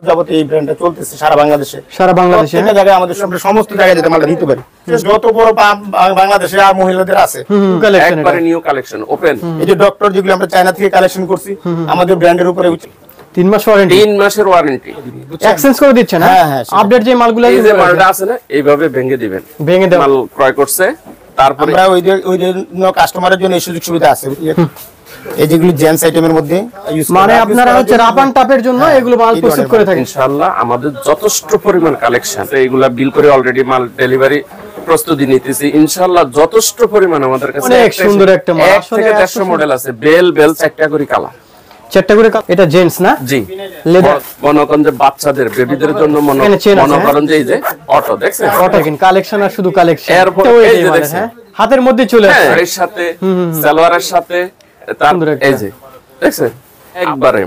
যাবতীয় এই ব্র্যান্ডটা চলতেছে সারা বাংলাদেশে। প্রত্যেকটা জায়গায় আমাদের সমস্ত জায়গায় যেতে মালটা দিতে পারি। যত বড় বাংলাদেশে আর মহিলাদের আছে একবারে নিউ কালেকশন ওপেন। এই যে ডক্টর যেগুলো আমরা চায়না থেকে কালেকশন করছি আমাদের ব্র্যান্ডের উপরে 3 মাস ওয়ারেন্টি, 3 মাসের ওয়ারেন্টি এক্সচেঞ্জ করে দিচ্ছেন। হ্যাঁ আপডেট যে মালগুলো এই যে মালটা আছে না এইভাবে ভেঙে দিবেন, ভেঙে দেন মাল ক্রয় করছে তারপরে আমরা ওই জন্য কাস্টমারের জন্য এই সুযোগ সুবিধা আছে। এই যেগুলো জেন্টস আইটেমের মধ্যে মানে আপনারা হচ্ছে রাপান টাপের জন্য এগুলো মাল প্রস্তুত করে থাকেন। ইনশাআল্লাহ আমাদের যথেষ্ট পরিমাণ কালেকশন, এইগুলা বিল করে অলরেডি মাল ডেলিভারি প্রস্তুতি নিতেছি ইনশাআল্লাহ। যথেষ্ট পরিমাণ আমাদের কাছে অনেক সুন্দর একটা মাল, আসলে 150 মডেল আছে। বেল চারটা করে কালার, চারটা করে। এটা জেন্টস না? জি মনে করেন যে বাচ্চাদের বেবিদের জন্য মনে করেন যে এই যে অটো দেখছেন, অটো কিন কালেকশন আর শুধু কালেকশন। এরপর এই যে দেখছেন হাতের মধ্যে চলে আসে, এর সাথে সালোয়ারের সাথে তার এই যে দেখছেন একবারে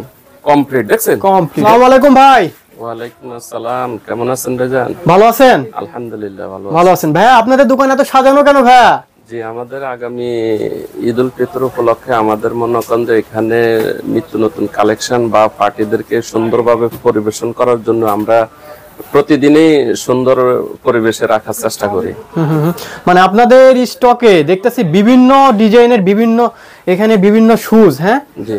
কমপ্লিট দেখছেন কমপ্লিট। আসসালামু আলাইকুম ভাই। ওয়ালাইকুম আসসালাম, কেমন আছেন ভাইজান? ভালো আছেন? আলহামদুলিল্লাহ ভালো আছেন। ভাই আপনাদের দোকান এত সাজানো কেন ভাই? জি আমাদের আগামী ঈদ উল ফিতর উপলক্ষে আমাদের মনে করেন যে এখানে নিত্য নতুন কালেকশন বা পার্টিদেরকে সুন্দরভাবে পরিবেশন করার জন্য আমরা প্রতিদিনই সুন্দর পরিবেশে রাখার চেষ্টা করি। মানে আপনাদের স্টকে দেখতেছি বিভিন্ন ডিজাইনের বিভিন্ন এখানে বিভিন্ন শুজ। হ্যাঁ জি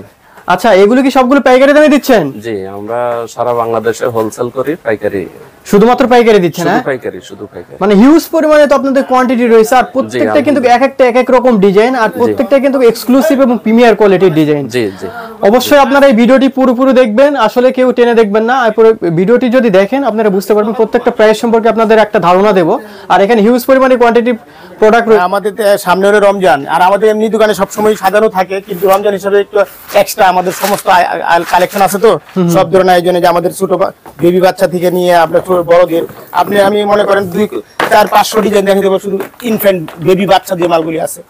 আচ্ছা, এগুলো কি সবগুলো পাইকারি দামে দিচ্ছেন? জি আমরা সারা বাংলাদেশে হোলসেল করি, পাইকারি শুধুমাত্র পাইকারি দিচ্ছেন? শুধু পাইকারি, শুধু পাইকারি। মানে হিউজ পরিমাণে তো আপনাদের কোয়ান্টিটি রয়েছে, আর প্রত্যেকটা কিন্তু এক এক রকম ডিজাইন, আর প্রত্যেকটা কিন্তু এক্সক্লুসিভ এবং প্রিমিয়ার কোয়ালিটির ডিজাইন। জি জি অবশ্যই আপনারা এই ভিডিওটি পুরোপুরি দেখবেন, আসলে কেউ টেনে দেখবেন না। আর পুরো ভিডিওটি যদি দেখেন আপনারা বুঝতে পারবেন প্রত্যেকটা প্রাইস সম্পর্কে আপনাদের একটা ধারণা দেব। আর এখানে হিউজ পরিমাণে কোয়ান্টিটি প্রোডাক্ট রয়েছে। আমাদের সামনে হলো রমজান, আর আমাদের এমনি দোকানে সবসময় সাজানো থাকে, কিন্তু রমজান হিসেবে একটু এক্সট্রা আমাদের সমস্ত কালেকশন আছে তো সব ধরনের আয়োজনে, যে আমাদের ছোট বেবি বাচ্চা থেকে নিয়ে আপনার বড়দের আমি মনে করেন 200-500 ডিজাইন দেখে দেবো শুধু ইনফ্যান্ট বেবি বাচ্চা দিয়ে মালগুলি আছে।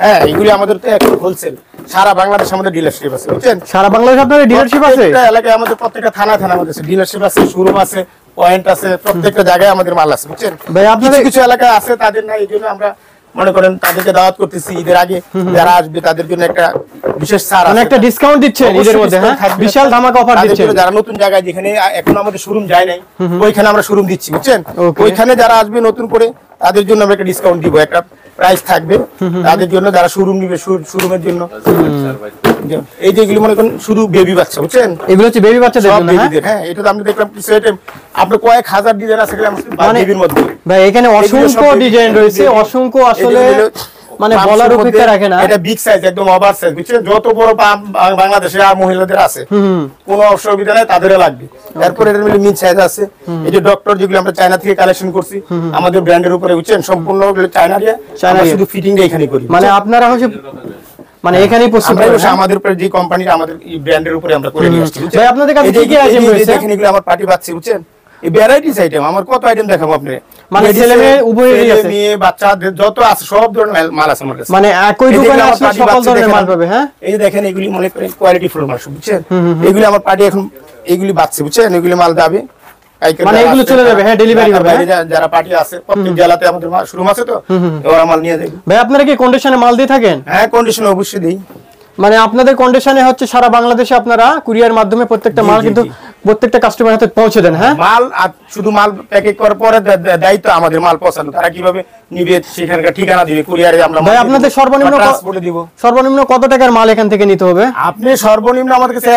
হ্যাঁ এগুলি আমাদের তো এখন হোলসেল সারা বাংলাদেশ আমাদের ডিলারশিপ আছে, বুঝছেন? সারা বাংলাদেশ আপনাদের ডিলারশিপ আছে? এলাকায় আমাদের প্রত্যেকটা থানা আমাদের ডিলারশিপ আছে, শোরুম আছে, পয়েন্ট আছে, প্রত্যেকটা জায়গায় আমাদের মাল আছে, বুঝছেন? ভাই আপনাদের কিছু এলাকায় আছে তাদের না, এই জন্য আমরা মনে করেন তাদেরকে দাওয়াত করতেছি ঈদের আগে, যারা আসবে তাদের জন্য একটা বিশেষ ছাড় আছে, একটা ডিসকাউন্ট দিচ্ছেন ঈদের মধ্যে। হ্যাঁ বিশাল ধামাকা অফার দিচ্ছেন। যারা নতুন জায়গায় যেখানে এখন আমাদের শোরুম যায় নাই ওইখানে আমরা শোরুম দিচ্ছি, বুঝছেন? ওইখানে যারা আসবে নতুন করে তাদের জন্য আমরা একটা ডিসকাউন্ট দিব, একটা প্রাইস থাকবে তাদের জন্য, যারা শোরুম নিবে শোরুমের জন্য। এই যেগুলো মনে করেন শুধু বেবি বাচ্চা, বুঝছেন? এগুলো হচ্ছে বেবি বাচ্চাদের জন্য। হ্যাঁ এটা তো আমি দেখলাম কিছু আইটেম আপনার কয়েক হাজার ডিজাইন আছে বেবির মধ্যে। ভাই এখানে অসংখ্য ডিজাইন রয়েছে, অসংখ্য, আসলে মানে বলার অপেক্ষা রাখে না। এটা বিগ সাইজ, একদম ওভার সাইজ, বুঝছেন? যত বড় বাংলাদেশে আর মহিলাদের আছে কোনো অসুবিধা নাই, তাদেরও লাগবে। তারপরে এর মধ্যে মিড সাইজ আছে, এই যে ডক্টর যেগুলো আমরা চায়না থেকে কালেকশন করছি আমাদের ব্র্যান্ডের উপরে, বুঝছেন? সম্পূর্ণ চায়না শুধু ফিটিংটা এখানে করি। মানে আপনারা হচ্ছে মানে এখানেই প্রস্তুত করেন আমাদের উপরে যে কোম্পানির আমাদের এই ব্র্যান্ডের উপরে আমরা করে নিয়ে আসছি। ভাই আপনাদের কাছে কি কি আইটেম রয়েছে? দেখেন এগুলো আমার পার্টি বাচ্চা, বুঝছেন? এই ভ্যারাইটিস আইটেম আমার কত আইটেম দেখাবো আপনাকে, মানে ছেলে মেয়ে উভয়েরই আছে, মেয়ে বাচ্চাদের যত আছে সব ধরনের মাল আছে আমার কাছে। মানে একই দোকানে আসলে সকল ধরনের মাল পাবে। হ্যাঁ এই যে দেখেন এগুলি মনে করেন কোয়ালিটি ফুল মাল, বুঝছেন? এগুলি আমার পার্টি এখন এগুলি বাচ্চা, বুঝছেন? এগুলি মাল যাবে মানে এগুলো চলে যাবে। হ্যাঁ ডেলিভারি হবে। যারা পার্টি আছে প্রত্যেক জেলাতে আমাদের শোরুম আছে, তো ওরা মাল নিয়ে যাবে। ভাই আপনারা কি কন্ডিশনে মাল দিয়ে থাকেন? হ্যাঁ কন্ডিশনে অবশ্যই দেই। মানে আপনাদের কন্ডিশনে হচ্ছে সারা বাংলাদেশে আপনারা কুরিয়ার মাধ্যমে প্রত্যেকটা মাল কিন্তু প্রত্যেকটা কাস্টমার হাতে পৌঁছে দেন। হ্যাঁ মাল শুধু মাল প্যাকেট করার পরে দায়িত্ব আমাদের মাল পৌঁছানো, তারা কিভাবে নিবে সেখানকার ঠিকানা দিবে, কুরিয়ারে আমরা ভাই আপনাদের সর্বনিম্ন কত টাকার মাল এখান থেকে নিতে হবে? আপনি সর্বনিম্ন আমাদের কাছে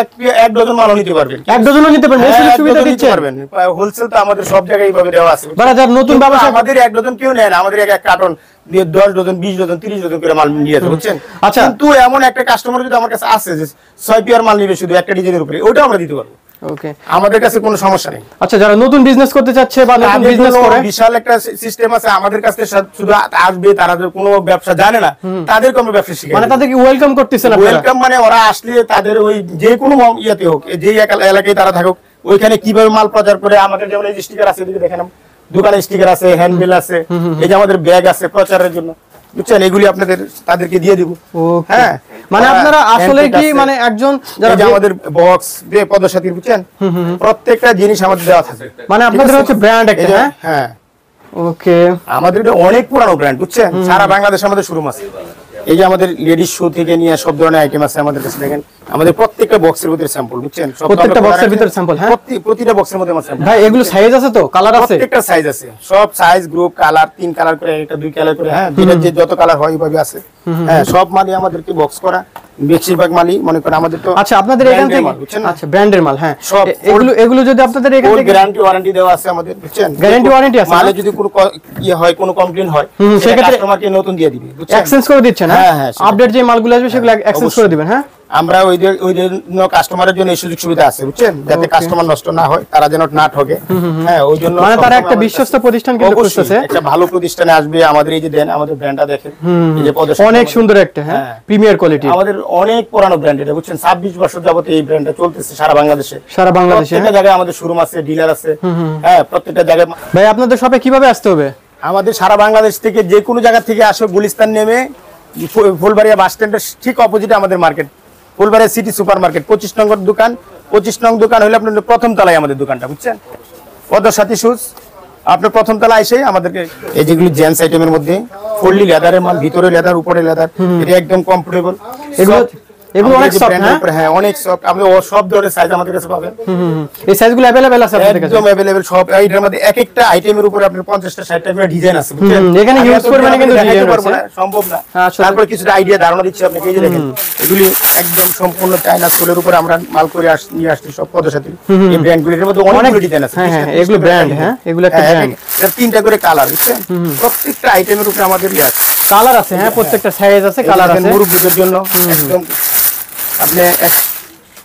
এক ডজন মালও নিতে পারবেন। এক ডজনও নিতে পারবেন, এই সুবিধা দিতে পারবেন। হোলসেল তো আমাদের সব জায়গায় এইভাবে দেওয়া আছে। মানে যারা নতুন ব্যবসা, আমাদের এক ডজন কেউ নেয় না, আমাদের এক কার্টন দিয়ে 10 ডজন 20 ডজন 30 ডজন করে মাল নিয়ে যাচ্ছে, বুঝছেন? আচ্ছা কিন্তু এমন একটা কাস্টমার যদি আমার কাছে আসে যে 6 পিয়ার মাল নিবে শুধু একটা ডিজাইনের উপরে, ওটা আমরা দিতে পারবো। ওকে আমাদের কাছে কোনো সমস্যা নেই। আচ্ছা যারা নতুন বিজনেস করতে চাচ্ছে বা নতুন বিজনেস করে, বিশাল একটা সিস্টেম আছে আমাদের কাছে, শুধু আসবে তারা কোনো ব্যবসা জানে না তাদেরকে আমরা ব্যবসা শিখাই। মানে তাদেরকে ওয়েলকাম করতেছেন আপনারা? ওয়েলকাম মানে ওরা আসলে তাদের ওই যে কোনো ইয়াতে হোক, যেই এলাকায় তারা থাকুক, ওইখানে কিভাবে মাল প্রচার করে, আমাদের যেমন এই স্টিকার আছে এদিকে দেখেন, দোকানে স্টিকার আছে, হ্যান্ডবিল আছে, এই যে আমাদের ব্যাগ আছে প্রচারের জন্য, বুঝছেন? এগুলি আপনাদের তাদেরকে দিয়ে দিব। হ্যাঁ মানে আপনারা আসলে কি মানে একজন যারা আমাদের বক্স পদসাথীর, বুঝছেন? প্রত্যেকটা জিনিস আমাদের দেওয়া থাকে। মানে আপনাদের হচ্ছে ব্র্যান্ড একটা। হ্যাঁ ওকে আমাদের এটা অনেক পুরানো ব্র্যান্ড, বুঝছেন? সারা বাংলাদেশে আমাদের শোরুম আছে। এই যে আমাদের লেডিস শু থেকে নিয়ে সব ধরনের আইটেম আছে আমাদের কাছে। দেখেন আমাদের প্রত্যেকটা বক্সের ভিতরে স্যাম্পল, বুঝছেন? প্রত্যেকটা বক্সের ভিতরে স্যাম্পল। হ্যাঁ, প্রতিটা বক্সের মধ্যে আমার স্যাম্পল। ভাই এগুলো সাইজ আছে তো, কালার আছে? প্রত্যেকটা সাইজ আছে, সব সাইজ, গ্রুপ, কালার, 3 কালার করে, এটা 2 কালার করে। হ্যাঁ, যেটা যে যত কালার হয় ওইভাবে আছে। হ্যাঁ, সব মালই আমাদেরকে বক্স করা, বেশিরভাগ মালই মনে করেন আমাদের তো। আচ্ছা, আপনাদের এখান থেকে, আচ্ছা ব্র্যান্ডের মাল। হ্যাঁ, এগুলো যদি আপনাদের এখান থেকে গ্যারান্টি ওয়ারেন্টি দেওয়া আছে আমাদের, বুঝছেন? গ্যারান্টি ওয়ারেন্টি আছে, মানে যদি কোনো ইয়ে হয়, কোনো কমপ্লেইন হয়, সেক্ষেত্রে কাস্টমারকে নতুন দিয়ে দিবে, বুঝছেন? এক্সচেঞ্জ করে দিচ্ছেন? হ্যাঁ হ্যাঁ, আপডেট যে মালগুলো আসবে সেগুলো এক্সচেঞ্জ করে দিবেন। হ্যাঁ, আমরা ওই জন্য কাস্টমারের জন্য এই সুযোগ সুবিধা আছে, বুঝছেন? যাতে কাস্টমার নষ্ট না হয়, তারা যেন না ঠকে। হ্যাঁ, ওই জন্য মানে তারা একটা বিশ্বস্ত প্রতিষ্ঠান কিন্তু করতেছে, একটা ভালো প্রতিষ্ঠানে আসবে। আমাদের এই যে দেন, আমাদের ব্র্যান্ডটা দেখেন, এই যে অনেক সুন্দর একটা, হ্যাঁ, প্রিমিয়ার কোয়ালিটি। আমাদের অনেক পুরানো ব্র্যান্ড এটা, বুঝছেন? 26 বছর যাবত এই ব্র্যান্ডটা চলতেছে সারা বাংলাদেশে। প্রত্যেকটা জায়গায় আমাদের শোরুম আছে, ডিলার আছে। হ্যাঁ, প্রত্যেকটা জায়গায়। ভাই আপনাদের শপে কিভাবে আসতে হবে? আমাদের সারা বাংলাদেশ থেকে যে কোনো জায়গা থেকে আসো, গুলিস্তান নেমে ফুলবাড়িয়া বাস স্ট্যান্ডের ঠিক অপোজিটে আমাদের market, Phulbaria city super market, 25 নম্বর দোকান। 25 নং দোকান হলে আপনার প্রথম তলায় আমাদের দোকানটা, বুঝছেন? পদ্মসাথী শুজ, আপনার প্রথম তলায় এসে আমাদেরকে। এই যেগুলো জেন্টস আইটেমের মধ্যে ফুললি লেদারের মাল, ভিতরে লেদার, উপরে লেদার, এটা একদম কমফোর্টেবল। এগুলো অনেক সফট। হ্যাঁ, অনেক সফট। আপনি সব ধরনের সাইজ আমাদের কাছে পাবেন। এই সাইজগুলো अवेलेबल আছে আপনাদের কাছে? একদম अवेलेबल সব। এইটার মধ্যে এক একটা আইটেমের উপরে আপনার 50টা 60টা করে ডিজাইন আছে, বুঝছেন? এখানে ইউজ করবেন কিন্তু ডিজাইন আছে, সম্ভব না। তারপর কিছু আইডিয়া ধারণা দিচ্ছি আপনাকে। এই যে দেখেন, এগুলি একদম সম্পূর্ণ চায়না সোলের উপরে আমরা মাল করে নিয়ে আসছি, সব পদসাথী। এই ব্র্যান্ডগুলির মধ্যে অনেকগুলো ডিজাইন আছে। হ্যাঁ, এগুলো ব্র্যান্ড। হ্যাঁ, এগুলো একটা ব্র্যান্ড। এর 3টা করে কালার, বুঝছেন? প্রত্যেকটা আইটেমের উপরে আমাদের ইয়ে আছে, কালার আছে। হ্যাঁ, প্রত্যেকটা সাইজ আছে, কালার আছে। মুরব্বিদের জন্য একদম আপনি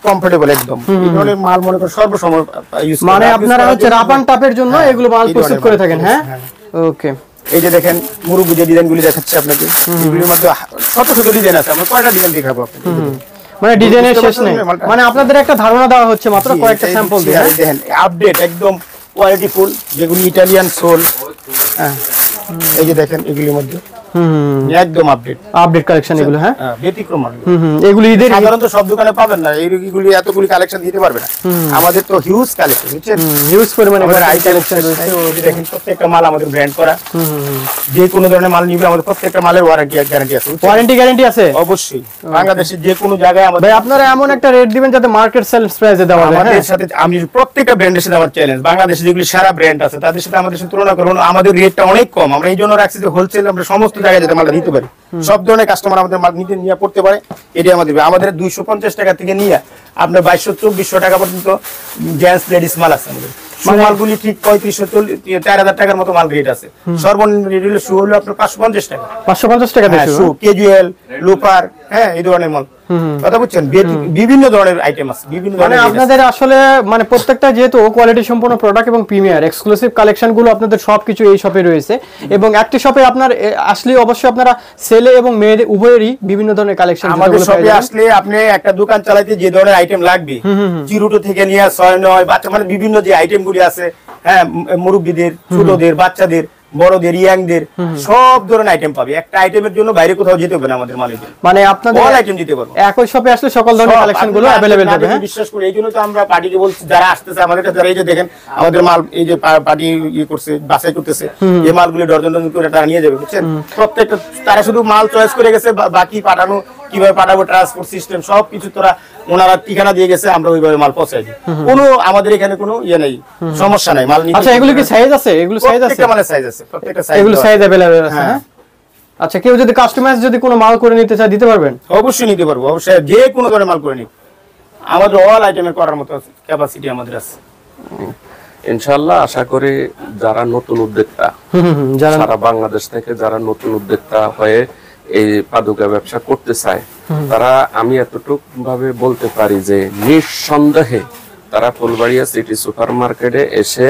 কমফোর্টেবল একদম। এই ধরনের মাল মনে করেন সর্বসময় ইউজ করেন। মানে আপনারা হচ্ছে রাপান টাপের জন্য এগুলো মাল প্রস্তুত করে থাকেন? হ্যাঁ, ওকে। এই যে দেখেন মুরব্বি যে ডিজাইনগুলি দেখাচ্ছে আপনাকে, এগুলির মধ্যে শত শত ডিজাইন আছে। আমরা কয়টা ডিজাইন দেখাবো আপনাকে? মানে ডিজাইনের শেষ নেই। মানে আপনাদের একটা ধারণা দেওয়া হচ্ছে মাত্র কয়েকটা স্যাম্পল দিয়ে। দেখেন আপডেট একদম কোয়ালিটি ফুল, যেগুলি ইটালিয়ান সোল। হ্যাঁ, এই যে দেখেন এগুলির মধ্যে একদম আপডেট কালেকশন এগুলো। হ্যাঁ, ব্যতিক্রম মাল। এগুলি ঈদের সাধারণত সব দোকানে পাবেন না, এইগুলি এতগুলি কালেকশন দিতে পারবে না। আমাদের তো হিউজ কালেকশন, বুঝছেন? হিউজ পরিমাণে আই কালেকশন রয়েছে। দেখেন প্রত্যেকটা মাল আমাদের ব্র্যান্ড করা। যে কোনো ধরনের মাল নিবে আমাদের প্রত্যেকটা মালের ওয়ারেন্টি গ্যারান্টি আছে। গ্যারান্টি আছে অবশ্যই। বাংলাদেশের যে কোনো জায়গায় আমাদের। ভাই আপনারা এমন একটা রেট দিবেন যাতে মার্কেট সেলস প্রাইসে দেওয়া যায়। আমাদের সাথে আমি প্রত্যেকটা ব্র্যান্ডের সাথে আমার চ্যালেঞ্জ, বাংলাদেশে যেগুলি সারা ব্র্যান্ড আছে তাদের সাথে আমাদের সাথে তুলনা করুন, আমাদের রেটটা অনেক কম। আমরা এই জন্য রাখছি যে হোলসেল আমরা সমস্ত জায়গায় যাতে মালটা দিতে পারি, সব ধরনের কাস্টমার আমাদের মাল নিয়ে পড়তে পারে, এটাই আমাদের 250 টাকা থেকে নিয়ে আপনার 2200-2400 টাকা পর্যন্ত জেন্টস লেডিস মাল আছে আমাদের। মালগুলি ঠিক 3500-4000 টাকার মতো মাল রেট আছে। সর্বনিম্ন রেট হলো শু হলো আপনার 550 টাকা। 550 টাকা দিয়ে শু, ক্যাজুয়াল, লোপার, হ্যাঁ, এই ধরনের মাল। কথা বুঝছেন? বিভিন্ন ধরনের আইটেম আছে, বিভিন্ন মানে ধরনের। আপনাদের আসলে মানে প্রত্যেকটা যেহেতু কোয়ালিটি সম্পন্ন প্রোডাক্ট এবং প্রিমিয়ার এক্সক্লুসিভ কালেকশন গুলো আপনাদের সবকিছু এই শপে রয়েছে। এবং একটি শপে আপনার আসলে অবশ্যই আপনারা ছেলে এবং মেয়ে উভয়েরই বিভিন্ন ধরনের কালেকশন আমাদের শপে আসলে আপনি একটা দোকান চালাইতে যে ধরনের আইটেম লাগবে, চিরুটো থেকে নিয়ে 6-9 বাচ্চা, মানে বিভিন্ন যে আইটেম গুলি আছে, হ্যাঁ, মুরব্বীদের, ছোটদের, বাচ্চাদের, বড়দের, ইয়াংদের সব ধরনের আইটেম পাবে। একটা আইটেমের জন্য বাইরে কোথাও যেতে হবে না আমাদের মালিকের। মানে আপনাদের অল আইটেম দিতে পারবো। একই শপে আসলে সকল ধরনের কালেকশন গুলো अवेलेबल হবে। হ্যাঁ, বিশ্বাস করি। এইজন্য তো আমরা পার্টিকে বলছি, যারা আসতেছে আমাদের কাছে, যারা এই যে দেখেন আমাদের মাল এই যে পার্টি ইয়ে করছে, বাছাই করতেছে, এই মালগুলো ডজন ডজন করে তারা নিয়ে যাবে, বুঝছেন? প্রত্যেকটা তারা শুধু মাল চয়েস করে গেছে, বাকি পাঠানো কিভাবে পাঠাবো, ট্রান্সপোর্ট সিস্টেম সবকিছু তোরা ওনারা ঠিকানা দিয়ে গেছে, আমরা ওইভাবে মাল পৌঁছাই দিই। কোনো আমাদের এখানে কোনো ইয়ে নেই, সমস্যা নাই। মাল নিতে। আচ্ছা, এগুলো কি সাইজ আছে? এগুলো সাইজ আছে? প্রত্যেকটা মালের সাইজ আছে, প্রত্যেকটা সাইজ। এগুলো সাইজ अवेलेबल আছে। হ্যাঁ, আচ্ছা, কেউ যদি কাস্টমাইজ যদি কোনো মাল করে নিতে চায় দিতে পারবেন? অবশ্যই নিতে পারবো, অবশ্যই। যে কোনো ধরনের মাল করে নিব, আমাদের অল আইটেমের করার মতো ক্যাপাসিটি আমাদের আছে ইনশাআল্লাহ। আশা করি যারা নতুন উদ্যোক্তা, সারা বাংলাদেশ থেকে যারা নতুন উদ্যোক্তা হয়ে এই পাদুকা ব্যবসা করতে চায়, তারা আমি এতটুকু ভাবে বলতে পারি যে নিঃসন্দেহে তারা ফুলবাড়িয়া সিটি সুপার মার্কেটে এসে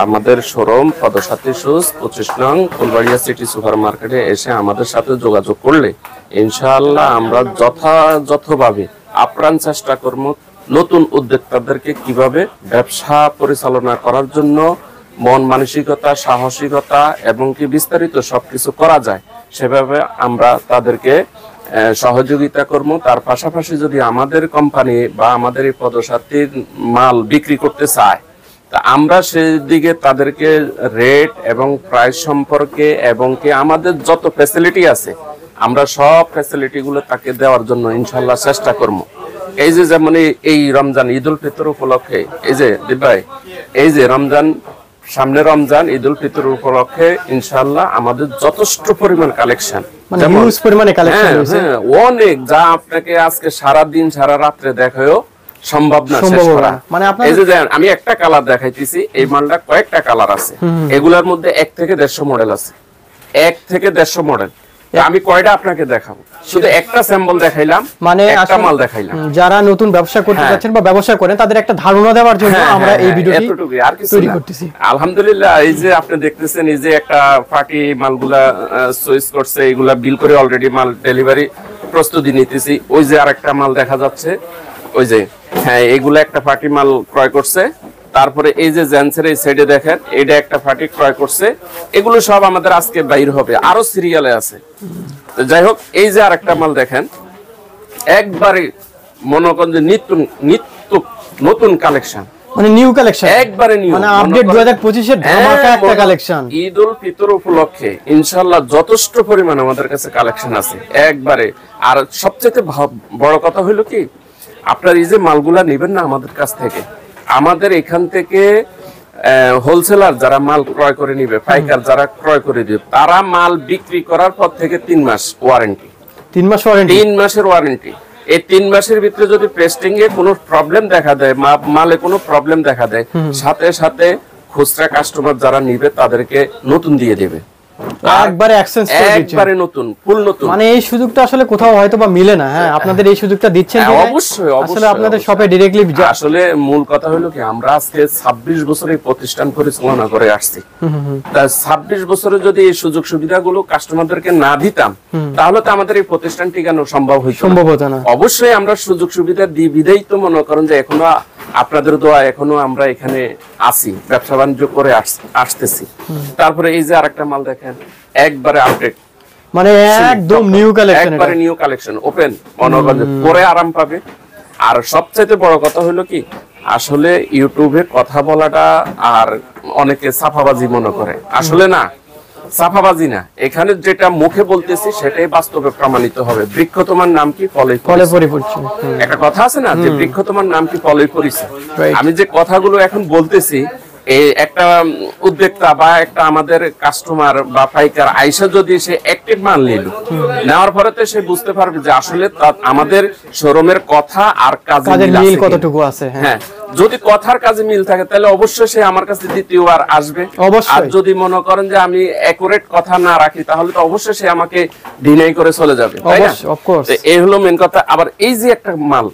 আমাদের শোরুম পদসাথী শুজ 25 নং ফুলবাড়িয়া সিটি সুপার মার্কেটে এসে আমাদের সাথে যোগাযোগ করলে ইনশাআল্লাহ আমরা যথাযথভাবে আপ্রাণ চেষ্টা করব নতুন উদ্যোক্তাদেরকে কিভাবে ব্যবসা পরিচালনা করার জন্য মন মানসিকতা, সাহসিকতা এবং কি বিস্তারিত সবকিছু করা যায়, সেভাবে আমরা তাদেরকে সহযোগিতা করব। তার পাশাপাশি যদি আমাদের কোম্পানি বা আমাদের এই পদসাথীর মাল বিক্রি করতে চায়, তা আমরা সেই দিকে তাদেরকে রেট এবং প্রাইস সম্পর্কে এবং কি আমাদের যত ফ্যাসিলিটি আছে আমরা সব ফ্যাসিলিটি গুলো তাকে দেওয়ার জন্য ইনশাআল্লাহ চেষ্টা করব। এই যে যেমন এই রমজান ঈদ উল ফিতর উপলক্ষে এই যে দীপ ভাই, এই যে রমজান সামনে, রমজান ঈদ উল ফিতর উপলক্ষে ইনশাআল্লাহ আমাদের যথেষ্ট পরিমাণ কালেকশন, মানে হিউজ পরিমাণে কালেকশন রয়েছে, অনেক, যা আপনাকে আজকে সারা দিন সারা রাত্রে দেখায়ও সম্ভব না শেষ করা। মানে এই যে আমি একটা কালার দেখাইতেছি, এই মালটা কয়েকটা কালার আছে, এগুলোর মধ্যে 1 থেকে 150 মডেল আছে, 1 থেকে 150 মডেল। আমি কয়টা আপনাকে দেখাবো, শুধু একটা স্যাম্পল দেখাইলাম, মানে একটা মাল দেখাইলাম। যারা নতুন ব্যবসা করতে যাচ্ছেন বা ব্যবসা করেন তাদের একটা ধারণা দেওয়ার জন্য আমরা এই ভিডিওটি তৈরি করতেছি। আলহামদুলিল্লাহ, এই যে আপনি দেখতেছেন, এই যে একটা পার্টি মালগুলা চয়েস করছে, এগুলা বিল করে অলরেডি মাল ডেলিভারি প্রস্তুতি নিতেছি। ওই যে আরেকটা মাল দেখা যাচ্ছে, ওই যে হ্যাঁ, এগুলা একটা পার্টি মাল ক্রয় করছে। তারপরে এই যে জেন্টসের এই সাইডে দেখেন, এটা একটা পার্টি ক্রয় করছে। এগুলো সব আমাদের আজকে বাইর হবে, আরো সিরিয়ালে আছে। যাই হোক, এই যে আরেকটা মাল দেখেন, একবারে মনে করেন যে নিত্য নতুন কালেকশন, মানে নিউ কালেকশন, একবারে নিউ, মানে আপডেট 2025 এর ধামাকা একটা কালেকশন। ঈদ উল ফিতর উপলক্ষে ইনশাআল্লাহ যথেষ্ট পরিমাণ আমাদের কাছে কালেকশন আছে একবারে। আর সবচেয়ে বড় কথা হলো কি, আপনার এই যে মালগুলা নেবেন না আমাদের কাছ থেকে, আমাদের এখান থেকে হোলসেলার যারা মাল ক্রয় করে নিবে, পাইকার যারা ক্রয় করে দিবে, তারা মাল বিক্রি করার পর থেকে 3 মাস ওয়ারেন্টি, 3 মাস ওয়ারেন্টি, 3 মাসের ওয়ারেন্টি। এই 3 মাসের ভিতরে যদি পেস্টিং এ কোনো প্রবলেম দেখা দেয়, মালে কোনো প্রবলেম দেখা দেয়, সাথে সাথে খুচরা কাস্টমার যারা নিবে তাদেরকে নতুন দিয়ে দেবে, একবারে এক্সচেঞ্জ করে দিচ্ছেন, একবারে নতুন, ফুল নতুন। মানে এই সুযোগটা আসলে কোথাও হয়তো বা মিলে না। হ্যাঁ, আপনাদের এই সুযোগটা দিচ্ছেন যে অবশ্যই আসলে আপনাদের শপে ডাইরেক্টলি। আসলে মূল কথা হলো কি, আমরা আজকে 26 বছর এই প্রতিষ্ঠান পরিচালনা করে আসছি। তা 26 বছরে যদি এই সুযোগ সুবিধাগুলো কাস্টমারদেরকে না দিতাম, তাহলে তো আমাদের এই প্রতিষ্ঠান টিকানো সম্ভব হতো না। অবশ্যই আমরা সুযোগ সুবিধা দিই বিধাই তো মনে করেন যে এখনো আপনাদের দোয়া এখনো আমরা এখানে আছি, ব্যবসা বাণিজ্য করে আসতেছি। তারপরে এই যে আরেকটা মাল দেখেন, একবারে আপডেট, মানে একদম নিউ কালেকশন, একবারে নিউ কালেকশন, ওপেন, মনে করেন পরে আরাম পাবে। আর সবচেয়ে বড় কথা হলো কি, আসলে ইউটিউবে কথা বলাটা আর অনেকে সাফাবাজি মনে করে, আসলে না, সাফাবাজি না। এখানে যেটা মুখে বলতেছি সেটাই বাস্তবে প্রমাণিত হবে। বৃক্ষ তোমার নাম কি, ফলে পরিপূর্ণ। একটা কথা আছে না যে বৃক্ষ তোমার নাম কি, ফলে পরিচয়। আমি যে কথাগুলো এখন বলতেছি, এই একটা উদ্যোক্তা বা একটা আমাদের কাস্টমার বা পাইকার আইসা যদি সে অ্যাক্টিভ মাল নিল, নেওয়ার পরে তো সে বুঝতে পারবে যে আসলে আমাদের শোরুমের কথা আর কাজের মিল কতটুকু আছে। হ্যাঁ, যদি কথার কাজে মিল থাকে তাহলে অবশ্যই সে আমার কাছে দ্বিতীয়বার আসবে। আর যদি মনে করেন যে আমি একুরেট কথা না রাখি, তাহলে তো অবশ্যই সে আমাকে ডিনাই করে চলে যাবে, তাই না? এই হলো মেন কথা। আবার এই যে একটা মাল,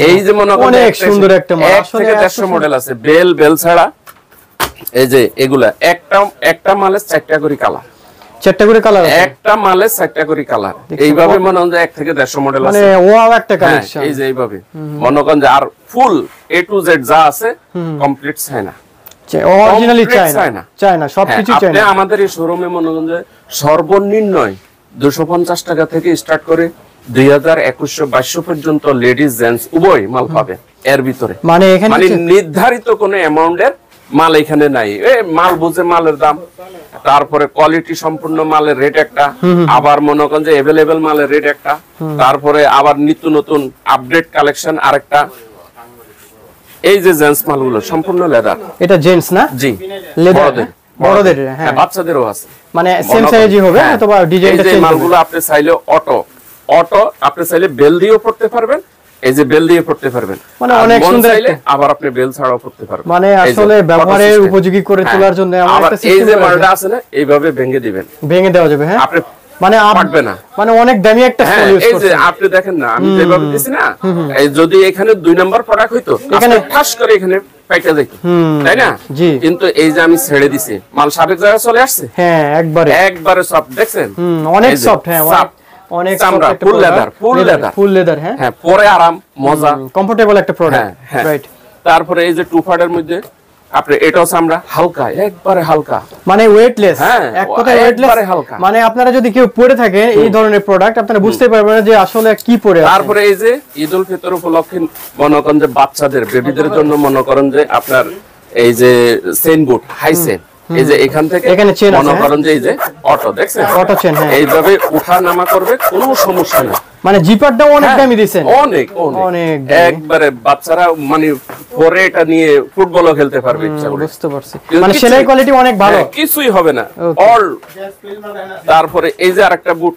এই যে মনে করেন অনেক সুন্দর একটা মাল, 1 থেকে 150 মডেল আছে, বেল ছাড়া। এই যে এগুলা একটা মালে 4টা করে কালার, 4টা করে কালার, একটা মালে 4টা করে কালার। এইভাবে মনে হয় 1 থেকে 150 মডেল আছে, মানে ওয়াও একটা কালেকশন। এই যে এইভাবে মনে করেন যে আর ফুল A to Z যা আছে কমপ্লিট চায়না, অরিজিনালি চায়না সবকিছু চায়না। আপনি আমাদের এই শোরুমে মনে করেন যে সর্বনিম্ন 250 টাকা থেকে স্টার্ট করে 2000-2100-2200 পর্যন্ত লেডিস জেন্টস উভয় মাল পাবে এর ভিতরে। মানে এখানে নির্ধারিত কোনো অ্যামাউন্টের মাল এখানে নাই। মাল বুঝে মালের দাম, তারপরে কোয়ালিটি সম্পূর্ণ মালের রেট একটা, আবার মনে করেন যে अवेलेबल মালের রেট একটা, তারপরে আবার নিত্য নতুন আপডেট কালেকশন আরেকটা। এই যে জেন্টস মালগুলো সম্পূর্ণ লেদার, এটা জেন্টস না? জি, বড়দের, হ্যাঁ, বাচ্চাদেরও আছে, মানে সেম সাইজই হবে অথবা ডিজাইনটা চেঞ্জ হবে। এই মালগুলো আপনি চাইলে অটো আপনি চাইলে বেল দিয়েও পড়তে পারবেন, এই যে বেল দিয়ে পড়তে পারবেন, মানে অনেক সুন্দর। আবার আপনি বেল ছাড়াও পড়তে পারবেন, মানে আসলে ব্যবহারের উপযোগী করে তোলার জন্য আমার একটা সিস্টেম। এই যে মালটা আছে না, এইভাবে ভেঙে দিবেন, ভেঙে দেওয়া যাবে। হ্যাঁ, আপনি মানে পারবে না, মানে অনেক দামি একটা ফোন ইউজ করছেন। এই যে আপনি দেখেন না, আমি যেভাবে দিছি না, এই যদি এখানে 2 নাম্বার প্রোডাক্ট হইতো, এখানে ঠাস করে এখানে পাইটা যেত, তাই না? কিন্তু এই যে আমি ছেড়ে দিছি, মাল সাবেক জায়গায় চলে আসছে। হ্যাঁ, একবারে সফট, দেখছেন অনেক সফট। হ্যাঁ, অনেক চামড়া, ফুল লেদার। হ্যাঁ, পরে আরাম, মজা, কমফোর্টেবল একটা প্রোডাক্ট, রাইট। তারপরে এই যে 2 ফাটের মধ্যে আপনি এটাও চামড়া, হালকা, একবারে হালকা, মানে ওয়েটলেস, এক কথায় ওয়েটলেস, মানে আপনারা যদি কেউ পরে থাকে এই ধরনের প্রোডাক্ট, আপনারা বুঝতে পারবেন যে আসলে কি পরে আছে। তারপরে এই যে ঈদ উল ফিতর উপলক্ষে মনে করেন যে বাচ্চাদের, বেবিদের জন্য মনে করেন যে আপনার এই যে চেইন বুট, হাই চেইন, এই যে এখান থেকে এখানে চেন আছে, মনে করেন যে এই যে অটো দেখছেন, অটো চেন, হ্যাঁ। এইভাবে উঠা নামা করবে, কোনো সমস্যা নেই। মানে জিপারটাও অনেক হ্যাঁ, দামি দিয়েছেন। অনেক অনেক দামি। একবারে বাচ্চারা মানে পরে এটা নিয়ে ফুটবলও খেলতে পারবে ইচ্ছা করে। বুঝতে পারছি, মানে সেলাই কোয়ালিটি অনেক ভালো। হ্যাঁ, কিছুই হবে না Okay. অল। তারপরে এই যে আরেকটা বুট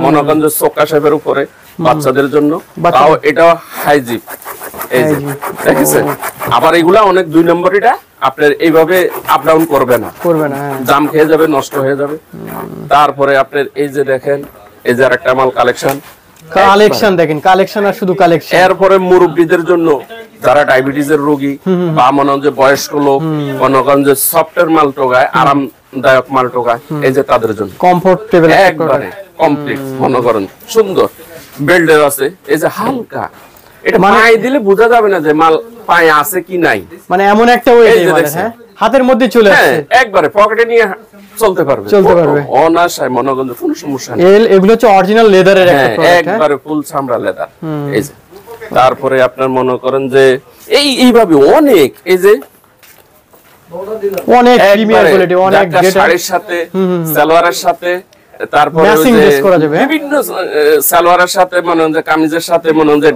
মনে করেন যে চোকা শেপের উপরে বাচ্চাদের জন্য, তাও এটা হাইজিপ, এই যে দেখেছেন। আবার এগুলা অনেক 2 নম্বর, এটা আপনার এইভাবে আপ ডাউন করবে না, হ্যাঁ। জাম খেয়ে যাবে, নষ্ট হয়ে যাবে। তারপরে আপনার এই যে দেখেন, এই যে আরেকটা মাল কালেকশন দেখেন, কালেকশন আর শুধু কালেকশন। এরপরে মুরব্বীদের জন্য, যারা ডায়াবেটিসের রোগী বা মনে হয় যে বয়স্ক লোক, মনে করেন যে সফটওয়্যার মাল টোগায়, আরামদায়ক মাল টোগায়, এই যে তাদের জন্য কমফোর্টেবল একবারে কমপ্লিট, মনে করেন সুন্দর বেল্ডের আছে। এই যে হালকা, এটা পায়ে দিলে বোঝা যাবে না যে মাল পায়ে আছে কি নাই, মানে এমন একটা ওয়েট, এই যে মানে দেখছেন। হ্যাঁ, হাতের মধ্যে চলে হ্যাঁ, আসছে, একবারে পকেটে নিয়ে চলতে পারবে, পারবে। অনায়াসে, মনে করেন যে কোনো সমস্যা নেই। এগুলো হচ্ছে অরিজিনাল লেদারের একটা হ্যাঁ, প্রোডাক্ট। একবারে ফুল চামড়া লেদার। এই যে তারপরে আপনার মনে করেন যে এইভাবে অনেক, এই যে অনেক প্রিমিয়াম একবারে কোয়ালিটি, অনেক যাকে গেট শাড়ির সাথে, সালোয়ারের সাথে, তারপরে ওই Matching যে dress করা যাবে। বিভিন্ন সালোয়ারের সাথে, মনে হয় যে কামিজের সাথে, মনে হয় যে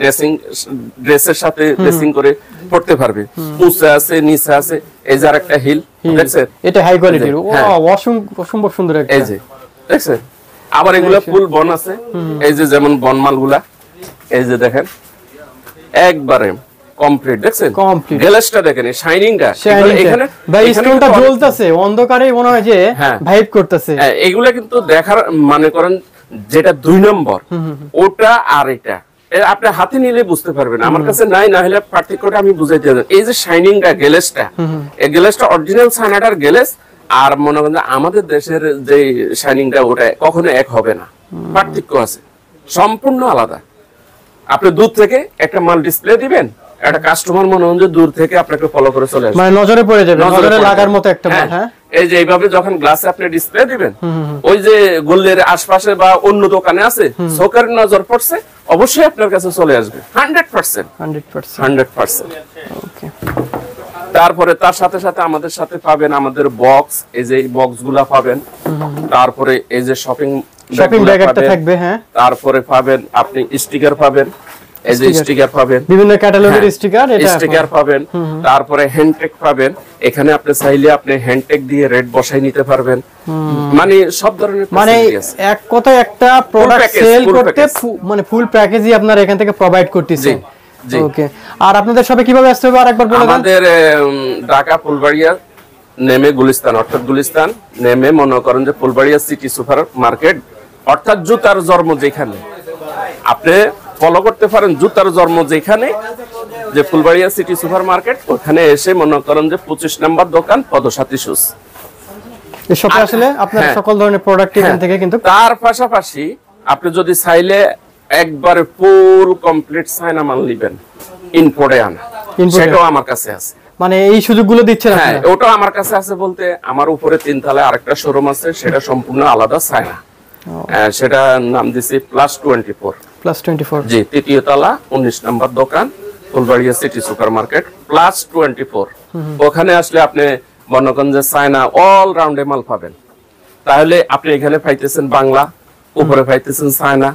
ড্রেসের সাথে ড্রেসিং করে পড়তে পারবে। উঁচে আছে, নিচে আছে, এই যে আরেকটা হিল দেখছেন, এটা হাই কোয়ালিটির, হ্যাঁ। অসম্ভব সুন্দর একটা। এই যে দেখছেন। আবার এগুলা ফুল বন আছে, এই যে যেমন বনমালগুলা, এই যে দেখেন একবারে কমপ্লিট, দেখছেন Complete। গ্লাসটা দেখেন, শাইনিংটা এখানে ভাই, এখানে স্টোনটা কিন্তু জ্বলতেছে, অন্ধকারে মনে হয় যে হ্যাঁ। ভাইব করতেছে। হ্যাঁ, এগুলা কিন্তু দেখার, মনে করেন যেটা 2 নম্বর, ওটা আর এটা আপনি হাতে নিলে বুঝতে পারবেন। আমার কাছে নাই, না হলে পার্থক্যটা আমি বুঝাইতে পারবো। এই যে শাইনিংটা, গ্লাসটা, এই গ্লাসটা অরিজিনাল চায়নাটার গ্লাস, আর মনে করেন যে আমাদের দেশের যে শাইনিংটা, ওটা কখনো এক হবে না, পার্থক্য আছে, সম্পূর্ণ আলাদা। আপনি দূর থেকে একটা মাল ডিসপ্লে দিবেন, একটা কাস্টমার মনে হয় যে দূর থেকে আপনাকে ফলো করে চলে আসবে, মানে নজরে পড়ে যাবে, নজরে পড়ে লাগার যাবে। মতো একটা মাল। হ্যাঁ, এই যে এইভাবে যখন গ্লাসে আপনি ডিসপ্লে দিবেন, ওই যে গল্লের আশপাশে বা অন্য দোকানে আছে, চোখের নজর পড়ছে, অবশ্যই আপনার কাছে চলে আসবে 100%। 100%। ওকে। তারপরে তার সাথে সাথে আমাদের সাথে পাবেন আমাদের বক্স, এই যে বক্স গুলা পাবেন। তারপরে এই যে শপিং ব্যাগ একটা থাকবে। হ্যাঁ, তারপরে পাবেন আপনি স্টিকার পাবেন, এই যে স্টিকার পাবেন, বিভিন্ন ক্যাটালগের স্টিকার, এটা স্টিকার পাবেন। তারপরে হ্যান্ডটেগ পাবেন, এখানে আপনি চাইলে আপনি হ্যান্ডটেগ দিয়ে রেট বসাই নিতে পারবেন। মানে সব ধরনের মানে facility আছে। এক কথায় একটা প্রোডাক্ট package, সেল full করতে package। মানে ফুল প্যাকেজই আপনারা এখান থেকে প্রোভাইড করতেছেন। জি। ওকে। আর আপনাদের সবে কিভাবে আসতে হবে আরেকবার বলে দেন। আমাদের ঢাকা ফুলবাড়িয়া নেমে গুলিস্তান, অর্থাৎ গুলিস্তান নেমে মনে করেন যে ফুলবাড়িয়া সিটি সুপার মার্কেট, অর্থাৎ জুতার জন্ম যেখানে, আপনি ফলো করতে পারেন জুতার জন্ম যেখানে, যে ফুলবাড়িয়া সিটি সুপার মার্কেট, ওখানে এসে মনে করেন যে 25 নম্বর দোকান, পদসাথী শুজ। এই শপে আসলে আপনারা হ্যাঁ। সকল ধরনের প্রোডাক্ট এখান থেকে কিন্তু তার পাশাপাশি আপনি যদি চাইলে একবারে ফুল কমপ্লিট চায়না মাল নিবেন, ইম্পোর্টে আনা, Imported। সেটাও আমার কাছে আছে। মানে এই সুযোগগুলো দিচ্ছেন হ্যাঁ, আপনারা। ওটাও আমার কাছে আছে বলতে, আমার উপরে 3 তলায় আরেকটা শোরুম আছে, সেটা সম্পূর্ণ আলাদা চায়না, সেটা নাম দিছি +24। +24। জি, 3য় তলা, 19 নম্বর দোকান, ফুলবাড়িয়া সিটি সুপার মার্কেট, +24। ওখানে আসলে আপনি বর্ণগঞ্জে চায়না অল রাউন্ডে মাল পাবেন। তাহলে আপনি এখানে পাইতেছেন বাংলা, উপরে পাইতেছেন চায়না,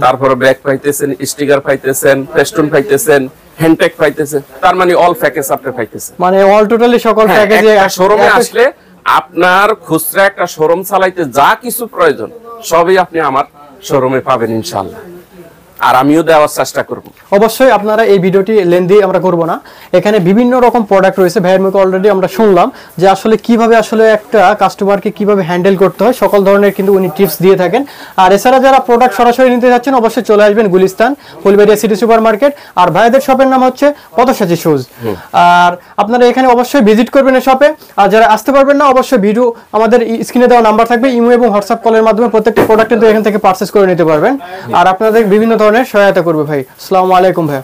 তারপরে ব্যাগ পাইতেছেন, স্টিকার পাইতেছেন, ফেস্টুন পাইতেছেন, হ্যান্ডটেগ পাইতেছেন, তার মানে অল প্যাকেজ আপনি পাইতেছেন। মানে অল টোটালি সকল প্যাকেজে শোরুমে আসলে আপনার খুচরা একটা শোরুম চালাইতে যা কিছু প্রয়োজন সবই আপনি আমার শোরুমে পাবেন ইনশাআল্লাহ, আর আমিও দেওয়ার চেষ্টা করব। অবশ্যই আপনারা এই ভিডিওটি লেন্দি আমরা করব না, এখানে বিভিন্ন রকম প্রোডাক্ট রয়েছে ভাইয়ের মুখে অলরেডি আমরা শুনলাম যে আসলে কিভাবে আসলে একটা কাস্টমারকে কিভাবে হ্যান্ডেল করতে হয়, সকল ধরনের কিন্তু উনি টিপস দিয়ে থাকেন। আর এছাড়া যারা প্রোডাক্ট সরাসরি নিতে যাচ্ছেন অবশ্যই চলে আসবেন Gulistan Fulbaria city super market, আর ভাইদের শপের নাম হচ্ছে পদসাথী শুজ। আর আপনারা এখানে অবশ্যই ভিজিট করবেন এই শপে, আর যারা আসতে পারবেন না অবশ্যই ভিডিও আমাদের স্ক্রিনে দেওয়া নাম্বার থাকবে, ইমো এবং হোয়াটসঅ্যাপ কলের মাধ্যমে প্রত্যেকটা প্রোডাক্ট কিন্তু এখান থেকে পারচেজ করে নিতে পারবেন, আর আপনাদের বিভিন্ন ধরনের সহায়তা করবে ভাই। আসসালামু আলাইকুম ভাই।